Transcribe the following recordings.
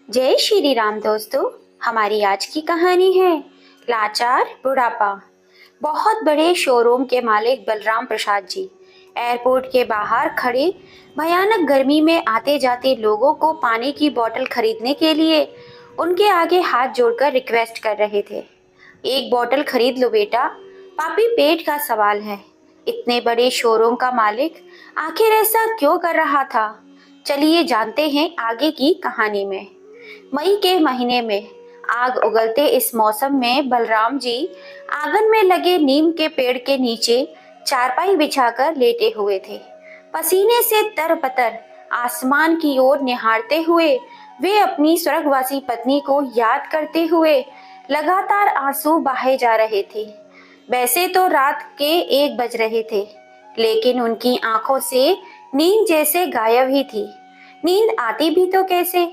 जय श्री राम दोस्तों। हमारी आज की कहानी है लाचार बुढ़ापा। बहुत बड़े शोरूम के मालिक बलराम प्रसाद जी एयरपोर्ट के बाहर खड़े भयानक गर्मी में आते जाते लोगों को पानी की बोतल खरीदने के लिए उनके आगे हाथ जोड़कर रिक्वेस्ट कर रहे थे। एक बोतल खरीद लो बेटा, पापी पेट का सवाल है। इतने बड़े शोरूम का मालिक आखिर ऐसा क्यों कर रहा था? चलिए जानते हैं आगे की कहानी में। मई के महीने में आग उगलते इस मौसम में बलराम जी आंगन में लगे नीम के पेड़ के नीचे चारपाई बिछाकर लेटे हुए थे। पसीने से तरबतर आसमान की ओर निहारते हुए वे अपनी स्वर्गवासी पत्नी को याद करते हुए लगातार आंसू बहाए जा रहे थे। वैसे तो रात के 1 बज रहे थे, लेकिन उनकी आंखों से नींद जैसे गायब ही थी। नींद आती भी तो कैसे?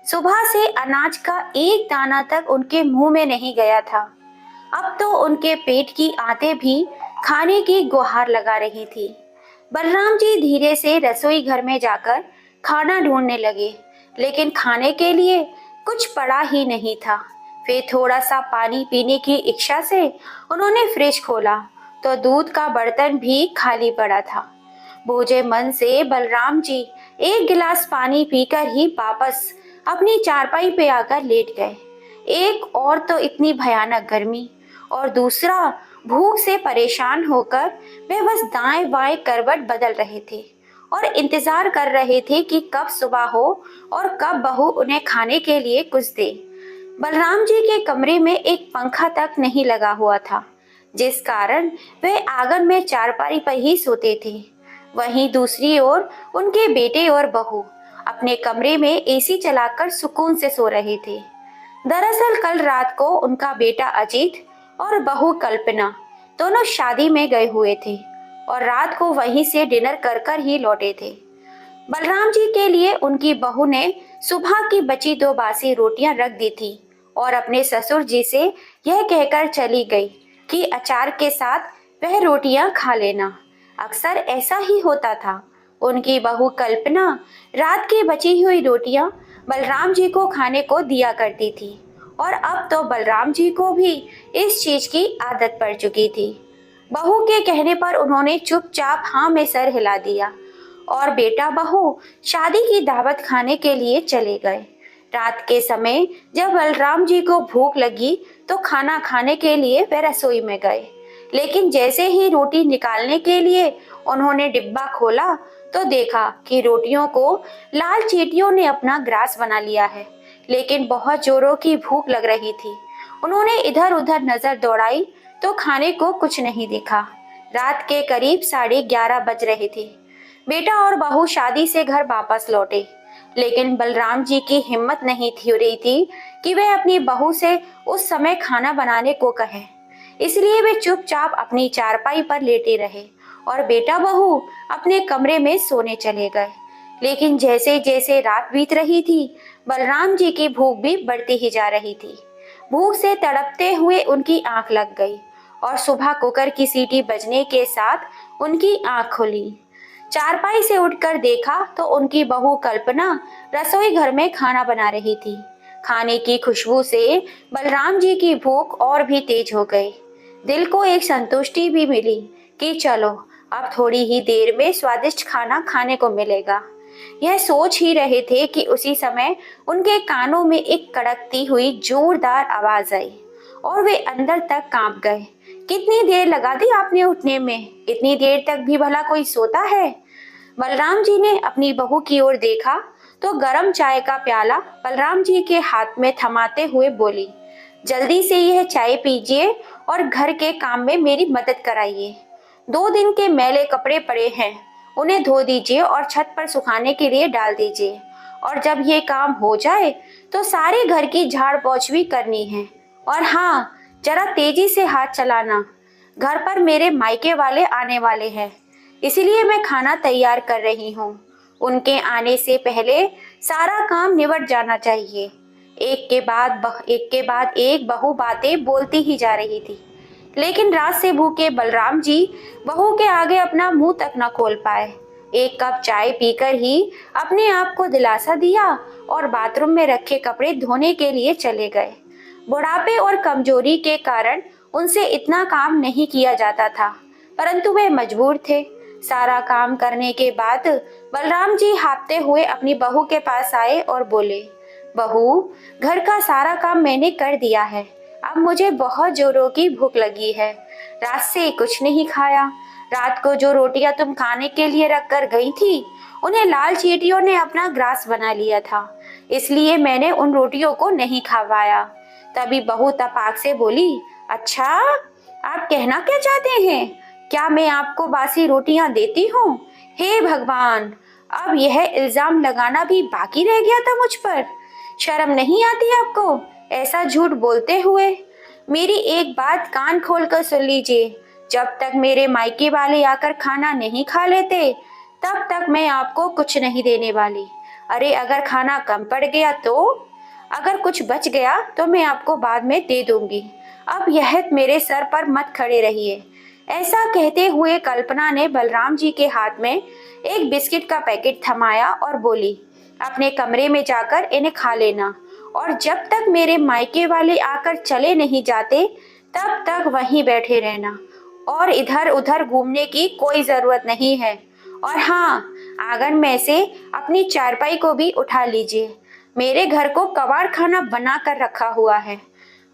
सुबह से अनाज का एक दाना तक उनके मुंह में नहीं गया था। अब तो उनके पेट की आंतें भी खाने की गुहार लगा रही थी। बलराम जी धीरे से रसोई घर में जाकर खाना ढूंढने लगे, लेकिन खाने के लिए कुछ पड़ा ही नहीं था। फिर थोड़ा सा पानी पीने की इच्छा से उन्होंने फ्रिज खोला तो दूध का बर्तन भी खाली पड़ा था। बूझे मन से बलराम जी एक गिलास पानी पीकर ही वापस अपनी चारपाई पे आकर लेट गए। एक और तो इतनी भयानक गर्मी और दूसरा भूख से परेशान होकर वे बस दाएं बाएं करवट बदल रहे थे और इंतजार कर रहे थे कि कब सुबह हो और कब बहू उन्हें खाने के लिए कुछ दे। बलराम जी के कमरे में एक पंखा तक नहीं लगा हुआ था, जिस कारण वे आंगन में चारपाई पर ही सोते थे। वहीं दूसरी ओर उनके बेटे और बहू अपने कमरे में एसी चलाकर सुकून से सो रहे थे। दरअसल कल रात को उनका बेटा अजीत और बहू कल्पना दोनों शादी में गए हुए थे और रात को वहीं से डिनर कर कर ही लौटे थे। बलराम जी के लिए उनकी बहू ने सुबह की बची 2 बासी रोटियां रख दी थी और अपने ससुर जी से यह कहकर चली गई कि अचार के साथ वह रोटियां खा लेना। अक्सर ऐसा ही होता था। उनकी बहू कल्पना रात की बची हुई रोटियां बलराम जी को खाने को दिया करती थी और अब तो बलराम जी को भी इस चीज की आदत पड़ चुकी थी। बहू के कहने पर उन्होंने चुपचाप हाँ में सर हिला दिया और बेटा बहू शादी की दावत खाने के लिए चले गए। रात के समय जब बलराम जी को भूख लगी तो खाना खाने के लिए वे रसोई में गए, लेकिन जैसे ही रोटी निकालने के लिए उन्होंने डिब्बा खोला तो देखा कि रोटियों को लाल चींटियों ने अपना ग्रास बना लिया है। लेकिन बहुत जोरों की भूख लग रही थी। उन्होंने इधर उधर नजर दौड़ाई तो खाने को कुछ नहीं दिखा। रात के करीब 11:30 बज रहे थे। बेटा और बहू शादी से घर वापस लौटे, लेकिन बलराम जी की हिम्मत नहीं थी रही थी कि वे अपनी बहू से उस समय खाना बनाने को कहें। इसलिए वे चुपचाप अपनी चारपाई पर लेटे रहे और बेटा बहू अपने कमरे में सोने चले गए। लेकिन जैसे जैसे रात बीत रही थी, बलराम जी की भूख भी बढ़ती ही जा रही थी। भूख से तड़पते हुए उनकी आंख लग गई और सुबह कुकर की सीटी बजने के साथ उनकी आंख खुली। चारपाई से उठकर देखा तो उनकी बहू कल्पना रसोई घर में खाना बना रही थी। खाने की खुशबू से बलराम जी की भूख और भी तेज हो गई। दिल को एक संतुष्टि भी मिली कि चलो अब थोड़ी ही देर में स्वादिष्ट खाना खाने को मिलेगा। यह सोच ही रहे थे कि उसी समय उनके कानों में एक कड़कती हुई जोरदार आवाज आई और वे अंदर तक कांप गए। कितनी देर लगा दी आपने उठने में? इतनी देर तक भी भला कोई सोता है? बलराम जी ने अपनी बहू की ओर देखा तो गरम चाय का प्याला बलराम जी के हाथ में थमाते हुए बोली, जल्दी से यह चाय पीजिए और घर के काम में मेरी मदद कराइए। 2 दिन के मैले कपड़े पड़े हैं, उन्हें धो दीजिए और छत पर सुखाने के लिए डाल दीजिए। और जब ये काम हो जाए तो सारे घर की झाड़ पोंछ भी करनी है। और हाँ, जरा तेजी से हाथ चलाना। घर पर मेरे मायके वाले आने वाले हैं, इसलिए मैं खाना तैयार कर रही हूँ। उनके आने से पहले सारा काम निबट जाना चाहिए। एक के बाद एक बहू बातें बोलती ही जा रही थी, लेकिन रात से भूखे बलराम जी बहू के आगे अपना मुंह तक न खोल पाए। एक कप चाय पीकर ही अपने आप को दिलासा दिया और बाथरूम में रखे कपड़े धोने के लिए चले गए। बुढ़ापे और कमजोरी के कारण उनसे इतना काम नहीं किया जाता था, परंतु वे मजबूर थे। सारा काम करने के बाद बलराम जी हाँफते हुए अपनी बहू के पास आए और बोले, बहू, घर का सारा काम मैंने कर दिया है, अब मुझे बहुत जोरों की भूख लगी है। रात से कुछ नहीं खाया। रात को जो रोटियां तुम खाने के लिए रख कर गई थी, उन्हें लाल चींटियों ने अपना ग्रास बना लिया था, इसलिए मैंने उन रोटियों को नहीं खा पाया। तभी बहू तपाक से बोली, अच्छा, आप कहना क्या चाहते हैं? क्या मैं आपको बासी रोटियां देती हूँ? हे भगवान, अब यह इल्जाम लगाना भी बाकी रह गया था मुझ पर। शर्म नहीं आती आपको ऐसा झूठ बोलते हुए? मेरी एक बात कान खोल कर सुन लीजिए, जब तक मेरे मायके वाले आकर खाना नहीं खा लेते, तब तक मैं आपको कुछ नहीं देने वाली। अरे अगर खाना कम पड़ गया तो? अगर कुछ बच गया तो मैं आपको बाद में दे दूंगी। अब यह मेरे सर पर मत खड़े रहिए। ऐसा कहते हुए कल्पना ने बलराम जी के हाथ में एक बिस्किट का पैकेट थमाया और बोली, अपने कमरे में जाकर इन्हें खा लेना, और जब तक मेरे मायके वाले आकर चले नहीं जाते तब तक वहीं बैठे रहना, और इधर उधर घूमने की कोई जरूरत नहीं है। और हाँ, आंगन में से अपनी चारपाई को भी उठा लीजिए, मेरे घर को कबाड़ खाना बना कर रखा हुआ है।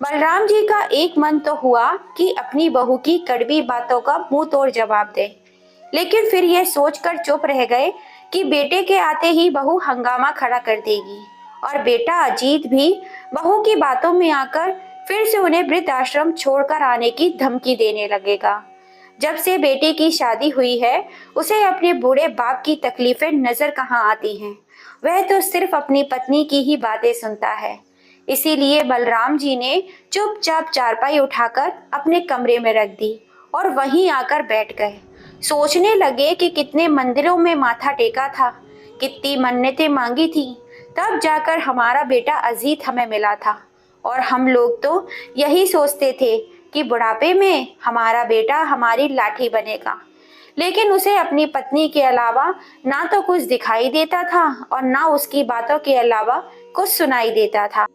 बलराम जी का एक मन तो हुआ कि अपनी बहू की कड़वी बातों का मुंह तोड़ जवाब दे, लेकिन फिर यह सोचकर चुप रह गए कि बेटे के आते ही बहू हंगामा खड़ा कर देगी, और बेटा अजीत भी बहू की बातों में आकर फिर से उन्हें वृद्धाश्रम छोड़कर आने की धमकी देने लगेगा। जब से बेटे की शादी हुई है, उसे अपने बूढ़े बाप की तकलीफें नजर कहाँ आती हैं। वह तो सिर्फ अपनी पत्नी की ही बातें सुनता है। इसीलिए बलराम जी ने चुपचाप चारपाई उठाकर अपने कमरे में रख दी और वहीं आकर बैठ गए। सोचने लगे कि कितने मंदिरों में माथा टेका था, कितनी मन्नतें मांगी थी, तब जाकर हमारा बेटा अजीत हमें मिला था। और हम लोग तो यही सोचते थे कि बुढ़ापे में हमारा बेटा हमारी लाठी बनेगा, लेकिन उसे अपनी पत्नी के अलावा ना तो कुछ दिखाई देता था और ना उसकी बातों के अलावा कुछ सुनाई देता था।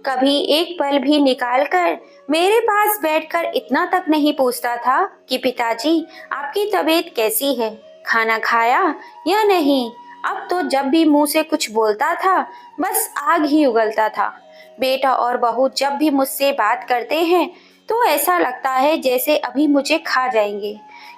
कभी एक पल भी निकालकर मेरे पास बैठकर इतना तक नहीं पूछता था कि पिताजी, आपकी तबीयत कैसी है, खाना खाया या नहीं। अब तो जब भी मुंह से कुछ बोलता था बस आग ही उगलता था। बेटा और बहू जब भी मुझसे बात करते हैं तो ऐसा लगता है जैसे अभी मुझे खा जाएंगे।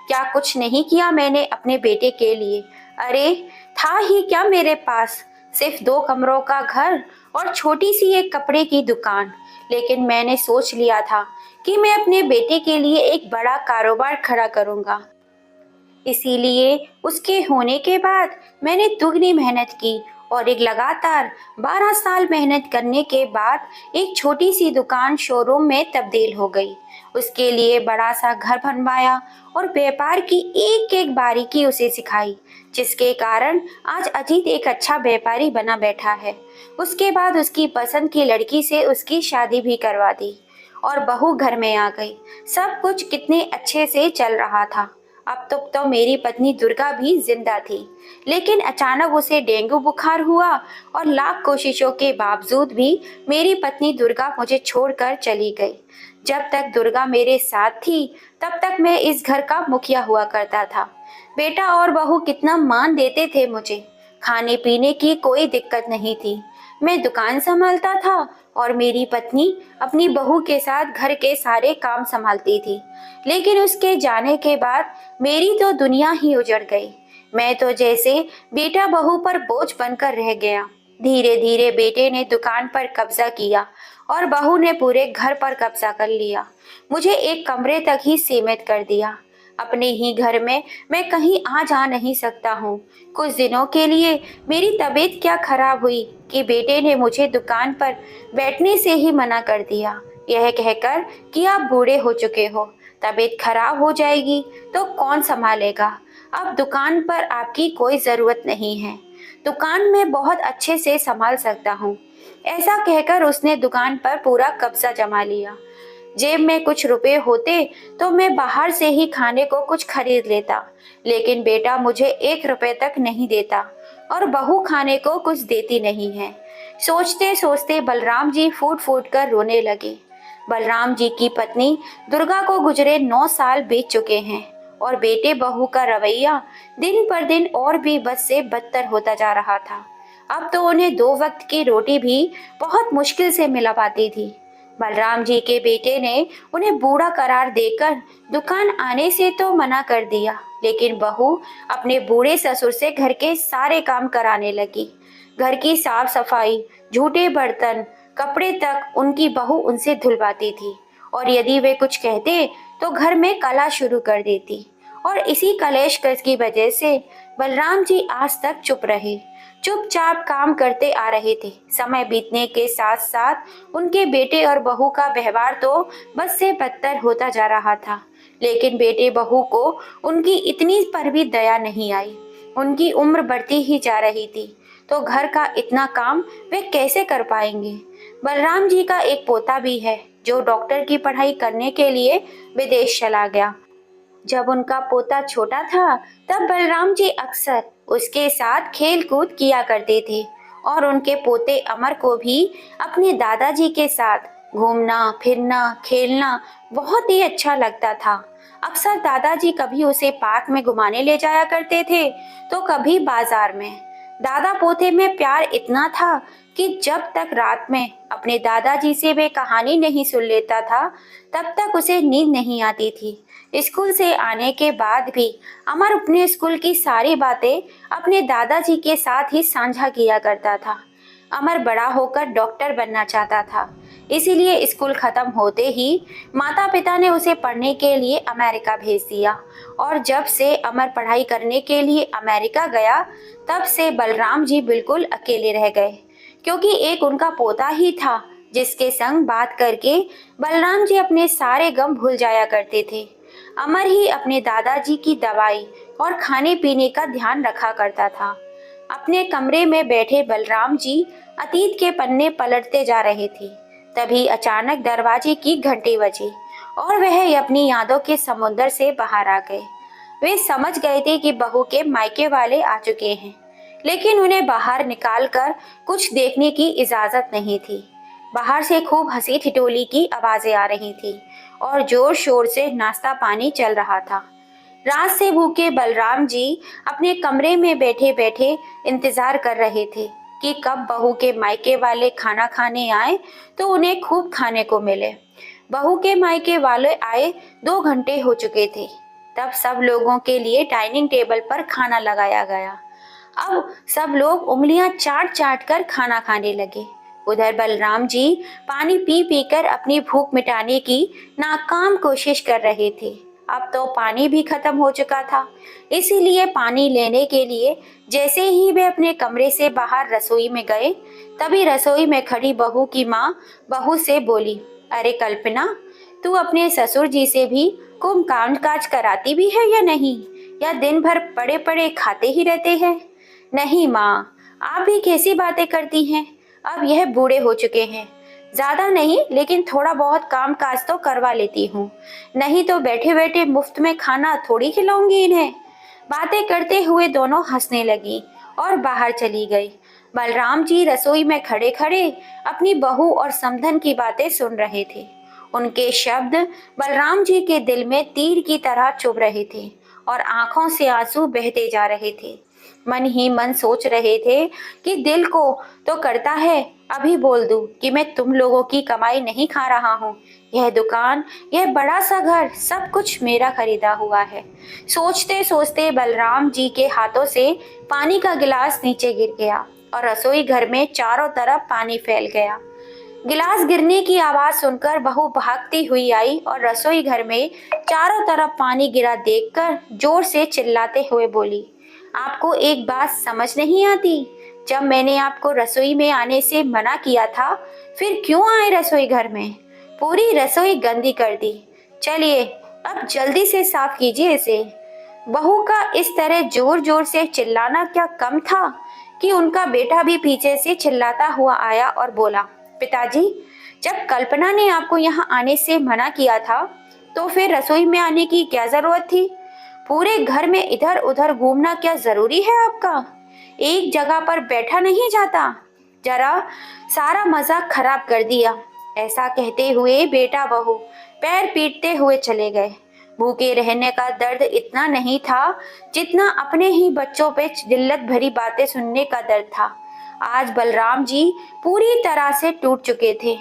क्या कुछ नहीं किया मैंने अपने बेटे के लिए? अरे था ही क्या मेरे पास, सिर्फ 2 कमरों का घर और छोटी सी एक कपड़े की दुकान। लेकिन मैंने सोच लिया था कि मैं अपने बेटे के लिए एक बड़ा कारोबार खड़ा करूंगा। इसीलिए उसके होने के बाद मैंने दुगनी मेहनत की और एक लगातार 12 साल मेहनत करने के बाद एक छोटी सी दुकान शोरूम में तब्दील हो गई। उसके लिए बड़ा सा घर बनवाया और व्यापार की एक एक बारीकी उसे सिखाई, जिसके कारण आज अजीत एक अच्छा व्यापारी बना बैठा है। उसके बाद उसकी पसंद की लड़की से उसकी शादी भी करवा दी और बहू घर में आ गई। सब कुछ कितने अच्छे से चल रहा था। अब तक तो मेरी पत्नी दुर्गा भी जिंदा थी, लेकिन अचानक उसे डेंगू बुखार हुआ और लाख कोशिशों के बावजूद भी मेरी पत्नी दुर्गा मुझे छोड़कर चली गई। जब तक दुर्गा मेरे साथ थी तब तक मैं इस घर का मुखिया हुआ करता था। बेटा और बहू कितना मान देते थे मुझे। खाने पीने की कोई दिक्कत नहीं थी। मैं दुकान संभालता था और मेरी पत्नी अपनी बहू के साथ घर के सारे काम संभालती थी। लेकिन उसके जाने के बाद मेरी तो दुनिया ही उजड़ गई। मैं तो जैसे बेटा बहू पर बोझ बनकर रह गया। धीरे धीरे बेटे ने दुकान पर कब्जा किया और बहू ने पूरे घर पर कब्जा कर लिया। मुझे एक कमरे तक ही सीमित कर दिया। अपने ही घर में मैं कहीं आ जा नहीं सकता हूँ। कुछ दिनों के लिए मेरी तबीयत क्या खराब हुई कि बेटे ने मुझे दुकान पर बैठने से ही मना कर दिया, यह कहकर कि आप बूढ़े हो चुके हो, तबीयत खराब हो जाएगी तो कौन संभालेगा। अब दुकान पर आपकी कोई ज़रूरत नहीं है, दुकान में बहुत अच्छे से संभाल सकता हूँ। ऐसा कहकर उसने दुकान पर पूरा कब्जा जमा लिया। जेब में कुछ रुपए होते तो मैं बाहर से ही खाने को कुछ खरीद लेता, लेकिन बेटा मुझे 1 रुपए तक नहीं देता और बहू खाने को कुछ देती नहीं है। सोचते सोचते बलराम जी फूट फूट कर रोने लगे। बलराम जी की पत्नी दुर्गा को गुजरे 9 साल बीत चुके हैं और बेटे बहू का रवैया दिन पर दिन और भी बद से बदतर होता जा रहा था। अब तो उन्हें 2 वक्त की रोटी भी बहुत मुश्किल से मिला पाती थी। बलराम जी के बेटे ने उन्हें बूढ़ा करार देकर दुकान आने से तो मना कर दिया, लेकिन बहू अपने बूढ़े ससुर से घर के सारे काम कराने लगी। घर की साफ सफाई, झूठे बर्तन, कपड़े तक उनकी बहू उनसे धुलवाती थी और यदि वे कुछ कहते तो घर में कला शुरू कर देती। और इसी कलेश की वजह से बलराम जी आज तक चुप रहे, चुपचाप काम करते आ रहे थे। समय बीतने के साथ साथ उनके बेटे और बहू का व्यवहार तो बद से बदतर होता जा रहा था, लेकिन बेटे बहू को उनकी इतनी पर भी दया नहीं आई। उनकी उम्र बढ़ती ही जा रही थी, तो घर का इतना काम वे कैसे कर पाएंगे। बलराम जी का एक पोता भी है जो डॉक्टर की पढ़ाई करने के लिए विदेश चला गया। जब उनका पोता छोटा था तब बलराम जी अक्सर उसके साथ खेल कूद किया करते थे और उनके पोते अमर को भी अपने दादाजी के साथ घूमना फिरना खेलना बहुत ही अच्छा लगता था। अक्सर दादाजी कभी उसे पार्क में घुमाने ले जाया करते थे तो कभी बाजार में। दादा पोते में प्यार इतना था कि जब तक रात में अपने दादाजी से वे कहानी नहीं सुन लेता था तब तक उसे नींद नहीं आती थी। स्कूल से आने के बाद भी अमर अपने स्कूल की सारी बातें अपने दादाजी के साथ ही साझा किया करता था। अमर बड़ा होकर डॉक्टर बनना चाहता था, इसीलिए स्कूल खत्म होते ही माता पिता ने उसे पढ़ने के लिए अमेरिका भेज दिया। और जब से अमर पढ़ाई करने के लिए अमेरिका गया तब से बलराम जी बिल्कुल अकेले रह गए, क्योंकि एक उनका पोता ही था जिसके संग बात करके बलराम जी अपने सारे गम भूल जाया करते थे। अमर ही अपने दादाजी की दवाई और खाने पीने का ध्यान रखा करता था। अपने कमरे में बैठे बलराम जी अतीत के पन्ने पलटते जा रहे थे। तभी अचानक दरवाजे की घंटी बजी और वह अपनी यादों के समुद्र से बाहर आ गए। वे समझ गए थे कि बहू के मायके वाले आ चुके हैं, लेकिन उन्हें बाहर निकालकर कुछ देखने की इजाजत नहीं थी। बाहर से खूब हंसी ठिठोली की आवाजें आ रही थी और जोर शोर से नाश्ता पानी चल रहा था। रात से भूखे बलराम जी अपने कमरे में बैठे बैठे इंतजार कर रहे थे कि कब बहू के मायके वाले खाना खाने आए तो उन्हें खूब खाने को मिले। बहू के मायके वाले आए 2 घंटे हो चुके थे। तब सब लोगों के लिए डाइनिंग टेबल पर खाना लगाया गया। अब सब लोग उंगलियां चाट चाट कर खाना खाने लगे। उधर बलराम जी पानी पी पी कर अपनी भूख मिटाने की नाकाम कोशिश कर रहे थे। अब तो पानी भी खत्म हो चुका था, इसीलिए पानी लेने के लिए जैसे ही वे अपने कमरे से बाहर रसोई में गए तभी रसोई में खड़ी बहू की माँ बहू से बोली, अरे कल्पना, तू अपने ससुर जी से भी कुछ काम काज कराती भी है या नहीं, या दिन भर पड़े पड़े खाते ही रहते हैं। नहीं माँ, आप भी कैसी बातें करती हैं, अब यह बूढ़े हो चुके हैं। ज्यादा नहीं, लेकिन थोड़ा बहुत काम काज तो करवा लेती हूँ, नहीं तो बैठे बैठे मुफ्त में खाना थोड़ी खिलाऊंगी इन्हें। बातें करते हुए दोनों हंसने लगी और बाहर चली गई। बलराम जी रसोई में खड़े खड़े अपनी बहू और समधन की बातें सुन रहे थे। उनके शब्द बलराम जी के दिल में तीर की तरह चुभ रहे थे और आंखों से आंसू बहते जा रहे थे। मन ही मन सोच रहे थे कि दिल को तो करता है अभी बोल दूं कि मैं तुम लोगों की कमाई नहीं खा रहा हूँ, यह दुकान, यह बड़ा सा घर, सब कुछ मेरा खरीदा हुआ है। सोचते सोचते बलराम जी के हाथों से पानी का गिलास नीचे गिर गया और रसोई घर में चारों तरफ पानी फैल गया। गिलास गिरने की आवाज सुनकर बहू भागती हुई आई और रसोई घर में चारों तरफ पानी गिरा देखकर जोर से चिल्लाते हुए बोली, आपको एक बात समझ नहीं आती? जब मैंने आपको रसोई में आने से मना किया था, फिर क्यों आए रसोई घर में? पूरी रसोई गंदी कर दी। चलिए अब जल्दी से साफ कीजिए इसे। बहू का इस तरह जोर जोर से चिल्लाना क्या कम था कि उनका बेटा भी पीछे से चिल्लाता हुआ आया और बोला, पिताजी, जब कल्पना ने आपको यहाँ आने से मना किया था तो फिर रसोई में आने की क्या जरूरत थी? पूरे घर में इधर उधर घूमना क्या जरूरी है आपका? एक जगह पर बैठा नहीं जाता। जरा सारा मजा खराब कर दिया। ऐसा कहते हुए बेटा बहू पैर पीटते हुए चले गए। भूखे रहने का दर्द इतना नहीं था जितना अपने ही बच्चों पे जिल्लत भरी बातें सुनने का दर्द था। आज बलराम जी पूरी तरह से टूट चुके थे।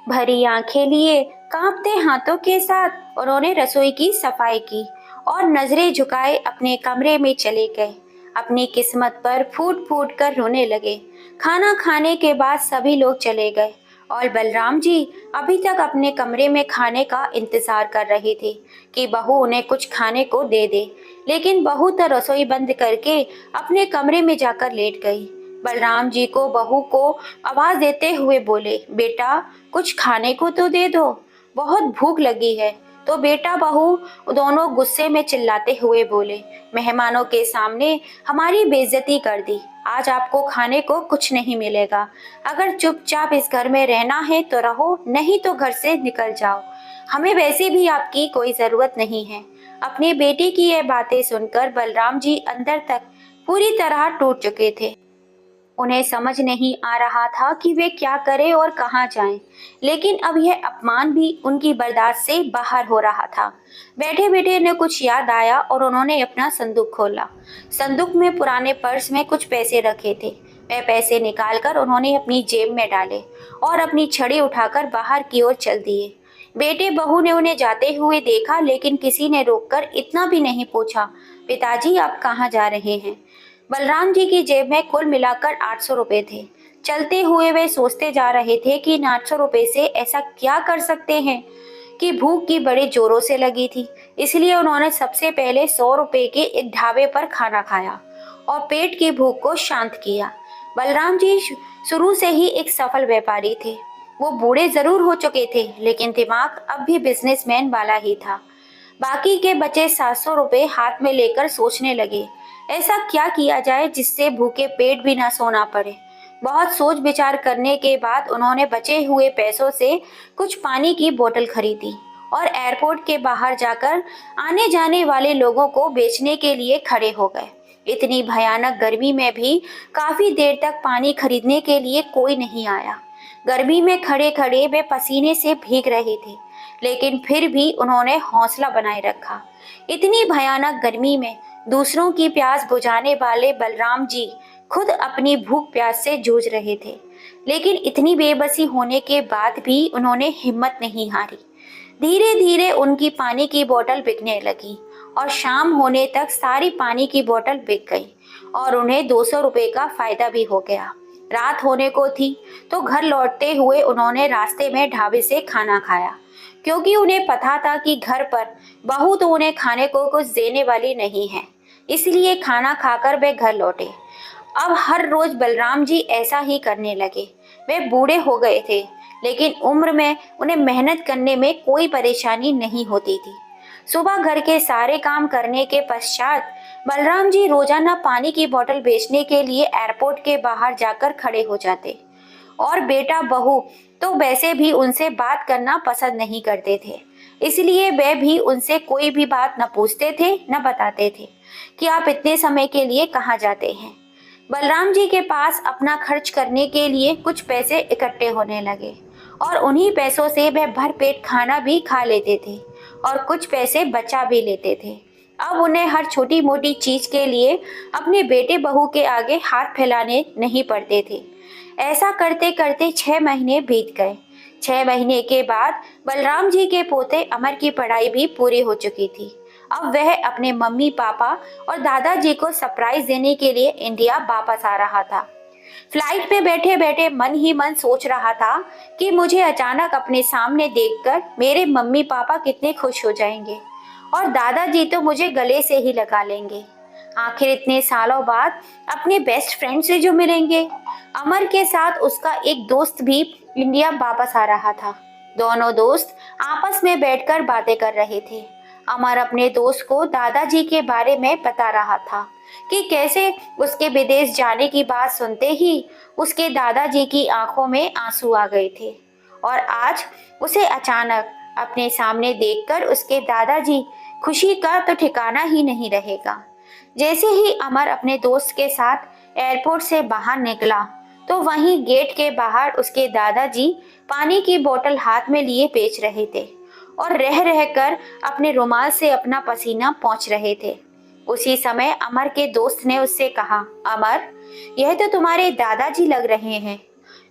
भरी आंखें लिए कांपते हाथों के साथ उन्होंने रसोई की सफाई की और नजरें झुकाए अपने कमरे में चले गए। अपनी किस्मत पर फूट फूट कर रोने लगे। खाना खाने के बाद सभी लोग चले गए और बलराम जी अभी तक अपने कमरे में खाने का इंतजार कर रहे थे कि बहू उन्हें कुछ खाने को दे दे। लेकिन बहू तो रसोई बंद करके अपने कमरे में जाकर लेट गई। बलराम जी को बहू को आवाज देते हुए बोले, बेटा कुछ खाने को तो दे दो, बहुत भूख लगी है। तो बेटा बहू दोनों गुस्से में चिल्लाते हुए बोले, मेहमानों के सामने हमारी बेइज्जती कर दी। आज आपको खाने को कुछ नहीं मिलेगा। अगर चुपचाप इस घर में रहना है तो रहो, नहीं तो घर से निकल जाओ। हमें वैसे भी आपकी कोई जरूरत नहीं है। अपनी बेटी की ये बातें सुनकर बलराम जी अंदर तक पूरी तरह टूट चुके थे। उन्हें समझ नहीं आ रहा था कि वे क्या करें और कहाँ जाएं। लेकिन अब यह अपमान भी उनकी बर्दाश्त से बाहर हो रहा था। बैठे बैठे उन्हें कुछ याद आया और उन्होंने अपना संदूक खोला। संदूक में पुराने पर्स में कुछ पैसे रखे थे। वह पैसे निकालकर उन्होंने अपनी जेब में डाले और अपनी छड़ी उठाकर बाहर की ओर चल दिए। बेटे बहू ने उन्हें जाते हुए देखा, लेकिन किसी ने रोककर इतना भी नहीं पूछा, पिताजी आप कहाँ जा रहे हैं? बलराम जी की जेब में कुल मिलाकर 800 रुपए थे। चलते हुए वे सोचते जा रहे थे कि इन 800 रुपए से ऐसा क्या कर सकते हैं कि भूख की बड़े जोरों से लगी थी। इसलिए उन्होंने सबसे पहले 100 रुपए के एक ढाबे पर खाना खाया और पेट की भूख को शांत किया। बलराम जी शुरू से ही एक सफल व्यापारी थे। वो बूढ़े जरूर हो चुके थे, लेकिन दिमाग अब भी बिजनेसमैन वाला ही था। बाकी के बचे 700 रुपए हाथ में लेकर सोचने लगे, ऐसा क्या किया जाए जिससे भूखे पेट भी ना सोना पड़े। बहुत सोच विचार करने के बाद उन्होंने बचे हुए पैसों से कुछ पानी की बोतल खरीदी और एयरपोर्ट के बाहर जाकर आने जाने वाले लोगों को बेचने के लिए खड़े हो गए। इतनी भयानक गर्मी में भी काफी देर तक पानी खरीदने के लिए कोई नहीं आया। गर्मी में खड़े खड़े वे पसीने से भीग रहे थे, लेकिन फिर भी उन्होंने हौसला बनाए रखा। इतनी भयानक गर्मी में दूसरों की प्यास बुझाने वाले बलराम जी खुद अपनी भूख प्यास से जूझ रहे थे। लेकिन इतनी बेबसी होने के बाद भी उन्होंने हिम्मत नहीं हारी। धीरे धीरे उनकी पानी की बोतल बिकने लगी और शाम होने तक सारी पानी की बोतल बिक गई और उन्हें 200 रुपए का फायदा भी हो गया। रात होने को थी तो घर लौटते हुए उन्होंने रास्ते में ढाबे से खाना खाया, क्योंकि उन्हें पता था कि घर पर बहू तो उन्हें खाने को कुछ देने वाली नहीं है। इसलिए खाना खाकर वे घर लौटे। अब हर रोज बलराम जी ऐसा ही करने लगे। वे बूढ़े हो गए थे, लेकिन उम्र में उन्हें मेहनत करने में कोई परेशानी नहीं होती थी। सुबह घर के सारे काम करने के पश्चात बलराम जी रोजाना पानी की बोतल बेचने के लिए एयरपोर्ट के बाहर जाकर खड़े हो जाते और बेटा बहू तो वैसे भी उनसे बात करना पसंद नहीं करते थे। इसलिए वे भी उनसे कोई भी बात न पूछते थे न बताते थे कि आप इतने समय के लिए कहाँ जाते हैं। बलराम जी के पास अपना खर्च करने के लिए कुछ पैसे इकट्ठे होने लगे और उन्हीं पैसों से वह भरपेट खाना भी खा लेते थे और कुछ पैसे बचा भी लेते थे। अब उन्हें हर छोटी मोटी चीज के लिए अपने बेटे बहू के आगे हाथ फैलाने नहीं पड़ते थे। ऐसा करते करते 6 महीने बीत गए। 6 महीने के बाद बलराम जी के पोते अमर की पढ़ाई भी पूरी हो चुकी थी। अब वह अपने मम्मी पापा और दादाजी को सरप्राइज देने के लिए इंडिया वापस आ रहा था। फ्लाइट में बैठे बैठे मन ही मन सोच रहा था कि मुझे अचानक अपने सामने देखकर मेरे मम्मी पापा कितने खुश हो जाएंगे और दादाजी तो मुझे गले से ही लगा लेंगे। आखिर इतने सालों बाद अपने बेस्ट फ्रेंड से जो मिलेंगे। अमर के साथ उसका एक दोस्त भी इंडिया वापस आ रहा था। दोनों दोस्त आपस में बैठकर बातें कर रहे थे। अमर अपने दोस्त को दादाजी के बारे में बता रहा था कि कैसे उसके विदेश जाने की बात सुनते ही उसके दादाजी की आंखों में आंसू आ गए थे और आज उसे अचानक अपने सामने देखकर उसके दादाजी खुशी का तो ठिकाना ही नहीं रहेगा। जैसे ही अमर अपने दोस्त के साथ एयरपोर्ट से बाहर निकला तो वहीं गेट के बाहर उसके दादाजी पानी की बोतल हाथ में लिए बेच रहे थे और रह रहकर अपने रुमाल से अपना पसीना पोंछ रहे थे। उसी समय अमर के दोस्त ने उससे कहा, अमर, यह तो तुम्हारे दादाजी लग रहे हैं।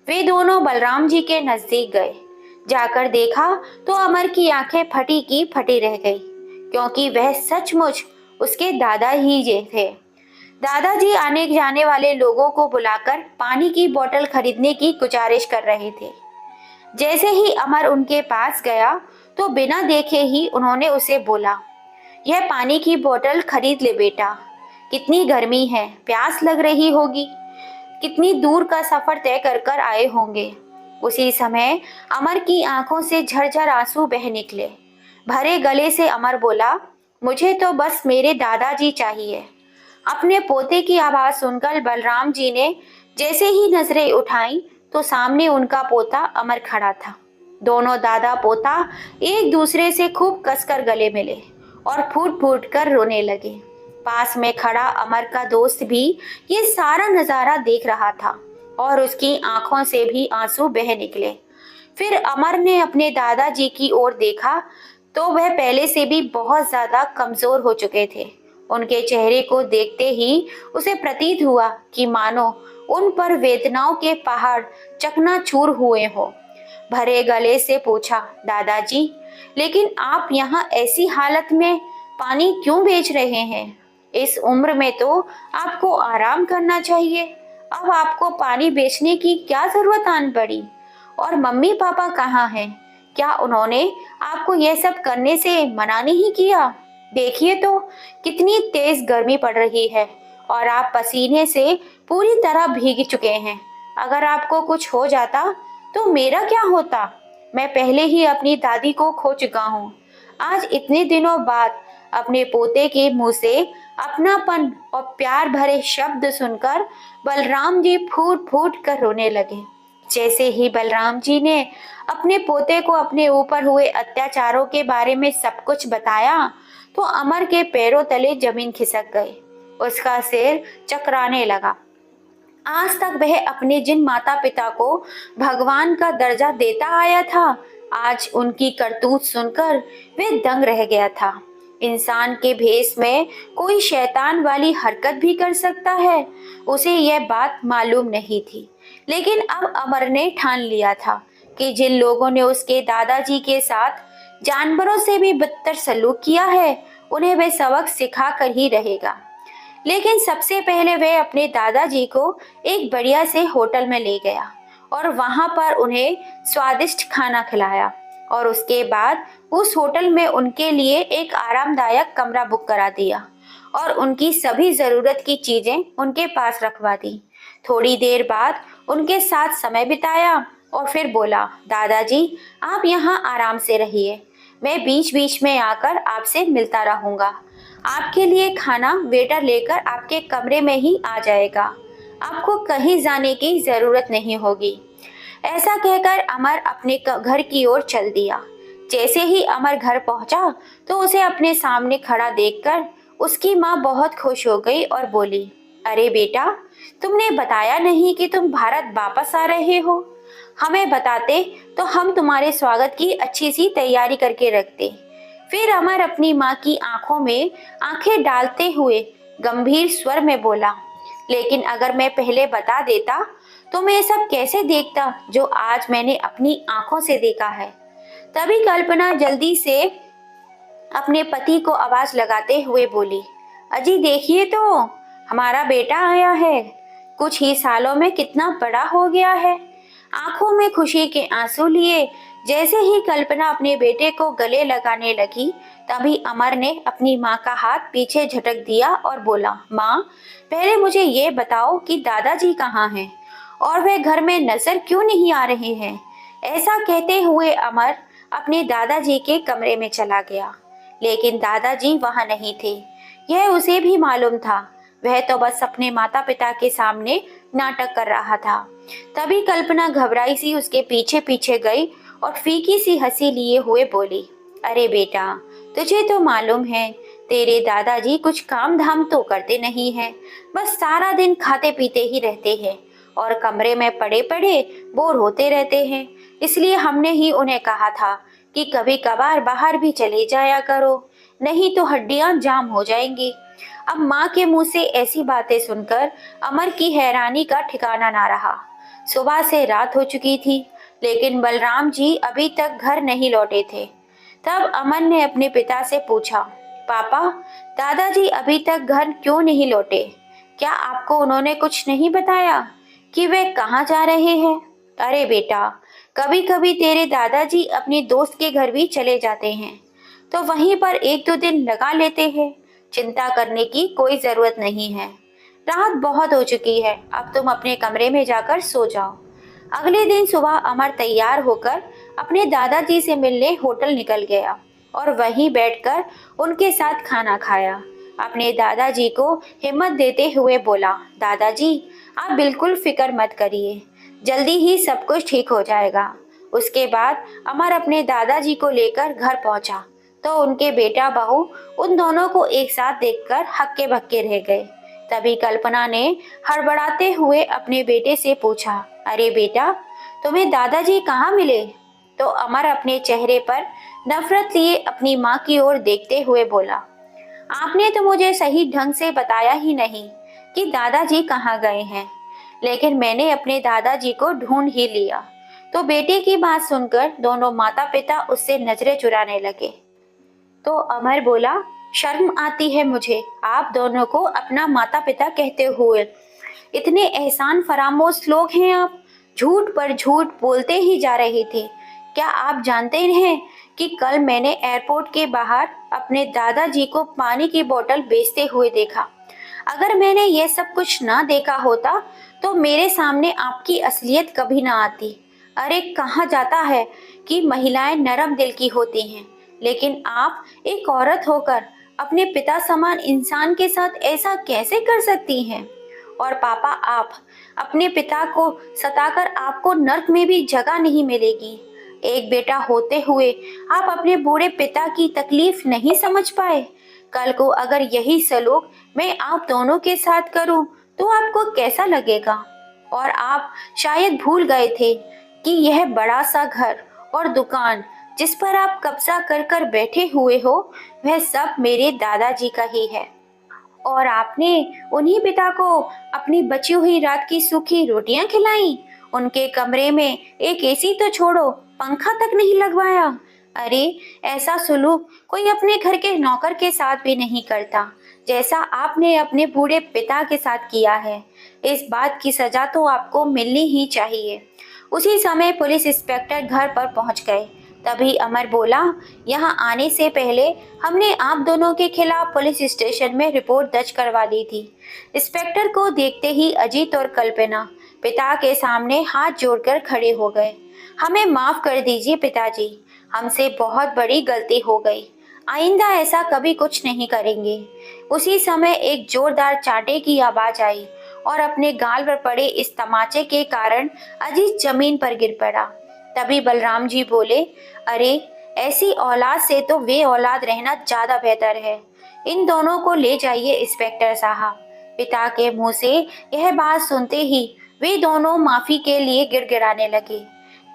वे दोनों बलराम जी के नजदीक गए। जाकर देखा तो अमर की आंखें फटी की फटी रह गई, क्योंकि वह सचमुच उसके दादा ही जे थे। दादाजी आने जाने वाले लोगों को बुलाकर पानी की बोतल खरीदने की गुजारिश कर रहे थे। जैसे ही अमर उनके पास गया तो बिना देखे ही उन्होंने उसे बोला, यह पानी की बोतल खरीद ले बेटा। कितनी गर्मी है, प्यास लग रही होगी, कितनी दूर का सफर तय कर कर आए होंगे। उसी समय अमर की आंखों से झरझर आंसू बह निकले। भरे गले से अमर बोला, मुझे तो बस मेरे दादाजी चाहिए। अपने पोते की आवाज सुनकर बलराम जी ने जैसे ही नजरें उठाई तो सामने उनका पोता अमर खड़ा था। दोनों दादा पोता एक दूसरे से खूब कसकर गले मिले और फूट फूट कर रोने लगे। पास में खड़ा अमर का दोस्त भी ये सारा नजारा देख रहा था और उसकी आंखों से भी आंसू बह निकले। फिर अमर ने अपने दादाजी की ओर देखा तो वह पहले से भी बहुत ज्यादा कमजोर हो चुके थे। उनके चेहरे को देखते ही उसे प्रतीत हुआ कि मानो उन पर वेदनाओं के पहाड़ चकनाचूर हुए हो। भरे गले से पूछा, दादाजी, लेकिन आप यहाँ ऐसी हालत में पानी क्यों बेच रहे हैं? इस उम्र में तो आपको आराम करना चाहिए। अब आपको पानी बेचने की क्या जरूरत आन पड़ी? और मम्मी पापा कहाँ हैं? क्या उन्होंने आपको यह सब करने से मना नहीं किया? देखिए तो कितनी तेज गर्मी पड़ रही है और आप पसीने से पूरी तरह भीग चुके हैं। अगर आपको कुछ हो जाता तो मेरा क्या होता? मैं पहले ही अपनी दादी को खो चुका हूँ। आज इतने दिनों बाद अपने पोते के मुंह से अपनापन और प्यार भरे शब्द सुनकर बलराम जी फूट फूट कर रोने लगे। जैसे ही बलराम जी ने अपने पोते को अपने ऊपर हुए अत्याचारों के बारे में सब कुछ बताया तो अमर के पैरों तले जमीन खिसक गई। उसका सिर चकराने लगा। आज तक वह अपने जिन माता पिता को भगवान का दर्जा देता आया था, आज उनकी करतूत सुनकर वह दंग रह गया था। इंसान के भेष में कोई शैतान वाली हरकत भी कर सकता है, उसे यह बात मालूम नहीं थी। लेकिन अब अमर ने ठान लिया था कि जिन लोगों ने उसके दादाजी के साथ जानवरों से भी बदतर सलूक किया है, उन्हें वह सबक सिखा कर ही रहेगा। लेकिन सबसे पहले वह अपने दादाजी को एक बढ़िया से होटल में ले गया और वहां पर उन्हें स्वादिष्ट खाना खिलाया और उसके बाद उस होटल में उनके लिए एक आरामदायक कमरा बुक करा दिया और उनकी सभी जरूरत की चीजें उनके पास रखवा दी। थोड़ी देर बाद उनके साथ समय बिताया और फिर बोला, दादाजी, आप यहाँ आराम से रहिए, मैं बीच बीच में आकर आपसे मिलता रहूंगा। आपके लिए खाना वेटर लेकर आपके कमरे में ही आ जाएगा, आपको कहीं जाने की जरूरत नहीं होगी। ऐसा कहकर अमर अपने घर की ओर चल दिया। जैसे ही अमर घर पहुंचा तो उसे अपने सामने खड़ा देखकर उसकी माँ बहुत खुश हो गई और बोली, अरे बेटा, तुमने बताया नहीं कि तुम भारत वापस आ रहे हो। हमें बताते तो हम तुम्हारे स्वागत की अच्छी सी तैयारी करके रखते। फिर अमर अपनी माँ की आंखों में आंखें डालते हुए गंभीर स्वर में बोला, लेकिन अगर मैं पहले बता देता तो मैं सब कैसे देखता जो आज मैंने अपनी आंखों से देखा है। तभी कल्पना जल्दी से अपने पति को आवाज लगाते हुए बोली, अजी देखिए तो, हमारा बेटा आया है। कुछ ही सालों में कितना बड़ा हो गया है। आंखों में खुशी के आंसू लिए जैसे ही कल्पना अपने बेटे को गले लगाने लगी, तभी अमर ने अपनी माँ का हाथ पीछे झटक दिया और बोला, माँ, पहले मुझे ये बताओ कि दादाजी कहाँ हैं और वे घर में नजर क्यों नहीं आ रहे हैं। ऐसा कहते हुए अमर अपने दादाजी के कमरे में चला गया, लेकिन दादाजी वहां नहीं थे। यह उसे भी मालूम था। वह तो बस अपने माता पिता के सामने नाटक कर रहा था। तभी कल्पना घबराई सी उसके पीछे पीछे गई और फीकी सी हंसी लिए हुए बोली, अरे बेटा, तुझे तो मालूम है तेरे दादाजी कुछ काम धाम तो करते नहीं हैं, बस सारा दिन खाते पीते ही रहते हैं और कमरे में पड़े पड़े बोर होते रहते हैं। इसलिए हमने ही उन्हें कहा था कि कभी कभार बाहर भी चले जाया करो, नहीं तो हड्डियां जाम हो जाएंगी। अब माँ के मुंह से ऐसी बातें सुनकर अमर की हैरानी का ठिकाना ना रहा। सुबह से रात हो चुकी थी, लेकिन बलराम जी अभी तक घर नहीं लौटे थे। तब अमन ने अपने पिता से पूछा, पापा, दादाजी अभी तक घर क्यों नहीं लौटे? क्या आपको उन्होंने कुछ नहीं बताया कि वे कहाँ जा रहे हैं? अरे बेटा, कभी कभी तेरे दादाजी अपने दोस्त के घर भी चले जाते हैं, तो वहीं पर एक दो दिन लगा लेते हैं। चिंता करने की कोई जरूरत नहीं है। रात बहुत हो चुकी है, अब तुम अपने कमरे में जाकर सो जाओ। अगले दिन सुबह अमर तैयार होकर अपने दादाजी से मिलने होटल निकल गया और वहीं बैठकर उनके साथ खाना खाया। अपने दादाजी को हिम्मत देते हुए बोला, दादाजी, आप बिल्कुल फिक्र मत करिए, जल्दी ही सब कुछ ठीक हो जाएगा। उसके बाद अमर अपने दादाजी को लेकर घर पहुंचा तो उनके बेटा बहू उन दोनों को एक साथ देखकर हक्के बक्के रह गए। तभी कल्पना ने हड़बड़ाते हुए अपने बेटे से पूछा, अरे बेटा, तुम्हें दादाजी कहाँ मिले? तो अमर अपने चेहरे पर नफरत लिए अपनी माँ की ओर देखते हुए बोला, आपने तो मुझे सही ढंग से बताया ही नहीं कि दादाजी कहाँ गए हैं, लेकिन मैंने अपने दादाजी को ढूंढ ही लिया। तो बेटे की बात सुनकर दोनों माता पिता उससे नजरें चुराने लगे। तो अमर बोला, शर्म आती है मुझे आप दोनों को अपना माता पिता कहते हुए। इतने एहसान फरामोश लोग हैं आप, झूठ पर झूठ बोलते ही जा रहे थे। क्या आप जानते हैं कि कल मैंने एयरपोर्ट के बाहर अपने दादाजी को पानी की बोतल बेचते हुए देखा। अगर मैंने ये सब कुछ ना देखा होता तो मेरे सामने आपकी असलियत कभी ना आती। अरे कहा जाता है कि महिलाएं नरम दिल की होती हैं, लेकिन आप एक औरत होकर अपने पिता समान इंसान के साथ ऐसा कैसे कर सकती हैं? और पापा, आप अपने पिता को सताकर आपको नर्क में भी जगह नहीं मिलेगी। एक बेटा होते हुए आप अपने बूढ़े पिता की तकलीफ नहीं समझ पाए। कल को अगर यही सलूक मैं आप दोनों के साथ करूं तो आपको कैसा लगेगा? और आप शायद भूल गए थे कि यह बड़ा सा घर और दुकान जिस पर आप कब्जा कर कर बैठे हुए हो, वह सब मेरे दादाजी का ही है। और आपने उन्हीं पिता को अपनी बची हुई रात की सूखी रोटियां खिलाई, उनके कमरे में एक एसी तो छोड़ो, पंखा तक नहीं लगवाया। अरे ऐसा सुलूक कोई अपने घर के नौकर के साथ भी नहीं करता, जैसा आपने अपने बूढ़े पिता के साथ किया है। इस बात की सजा तो आपको मिलनी ही चाहिए। उसी समय पुलिस इंस्पेक्टर घर पर पहुंच गए। तभी अमर बोला, यहाँ आने से पहले हमने आप दोनों के खिलाफ पुलिस स्टेशन में रिपोर्ट दर्ज करवा दी थी। इंस्पेक्टर को देखते ही अजीत और कल्पना पिता के सामने हाथ जोड़कर खड़े हो गए। हमें माफ कर दीजिए पिताजी, हमसे बहुत बड़ी गलती हो गई, आइंदा ऐसा कभी कुछ नहीं करेंगे। उसी समय एक जोरदार चांटे की आवाज आई और अपने गाल पर पड़े इस तमाचे के कारण अजीत जमीन पर गिर पड़ा। तभी बलराम जी बोले, अरे ऐसी औलाद से तो वे औलाद रहना ज्यादा बेहतर है। इन दोनों को ले जाइए इंस्पेक्टर साहब। पिता के मुंह से यह बात सुनते ही वे दोनों माफी के लिए गिड़गिड़ाने लगे।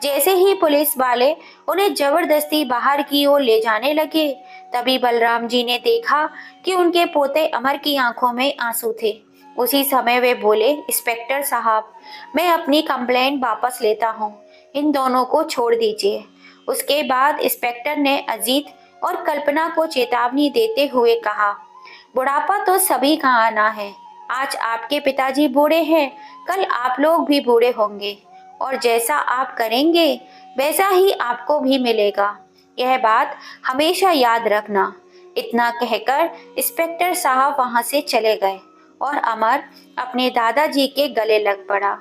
जैसे ही पुलिस वाले उन्हें जबरदस्ती बाहर की ओर ले जाने लगे, तभी बलराम जी ने देखा कि उनके पोते अमर की आंखों में आंसू थे। उसी समय वे बोले, इंस्पेक्टर साहब, मैं अपनी कंप्लेंट वापस लेता हूँ, इन दोनों को छोड़ दीजिए। उसके बाद इंस्पेक्टर ने अजीत और कल्पना को चेतावनी देते हुए कहा, बुढ़ापा तो सभी का आना है। आज आपके पिताजी बूढ़े हैं, कल आप लोग भी बूढ़े होंगे और जैसा आप करेंगे वैसा ही आपको भी मिलेगा। यह बात हमेशा याद रखना। इतना कहकर इंस्पेक्टर साहब वहां से चले गए और अमर अपने दादाजी के गले लग पड़ा।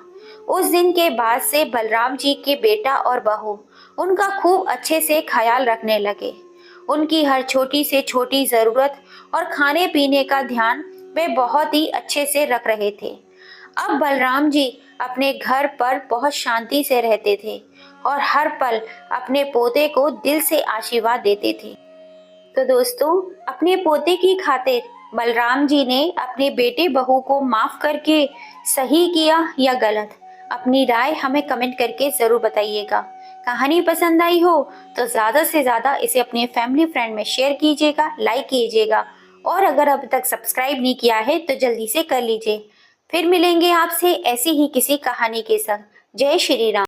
उस दिन के बाद से बलराम जी के बेटा और बहू उनका खूब अच्छे से ख्याल रखने लगे। उनकी हर छोटी से छोटी जरूरत और खाने पीने का ध्यान वे बहुत ही अच्छे से रख रहे थे। अब बलराम जी अपने घर पर बहुत शांति से रहते थे। और हर पल अपने पोते को दिल से आशीर्वाद देते थे। तो दोस्तों, अपने पोते की खातिर बलराम जी ने अपने बेटे बहू को माफ करके सही किया या गलत? अपनी राय हमें कमेंट करके जरूर बताइएगा। कहानी पसंद आई हो तो ज्यादा से ज्यादा इसे अपने फैमिली फ्रेंड में शेयर कीजिएगा, लाइक कीजिएगा, और अगर अभी तक सब्सक्राइब नहीं किया है तो जल्दी से कर लीजिए। फिर मिलेंगे आपसे ऐसी ही किसी कहानी के साथ। जय श्री राम।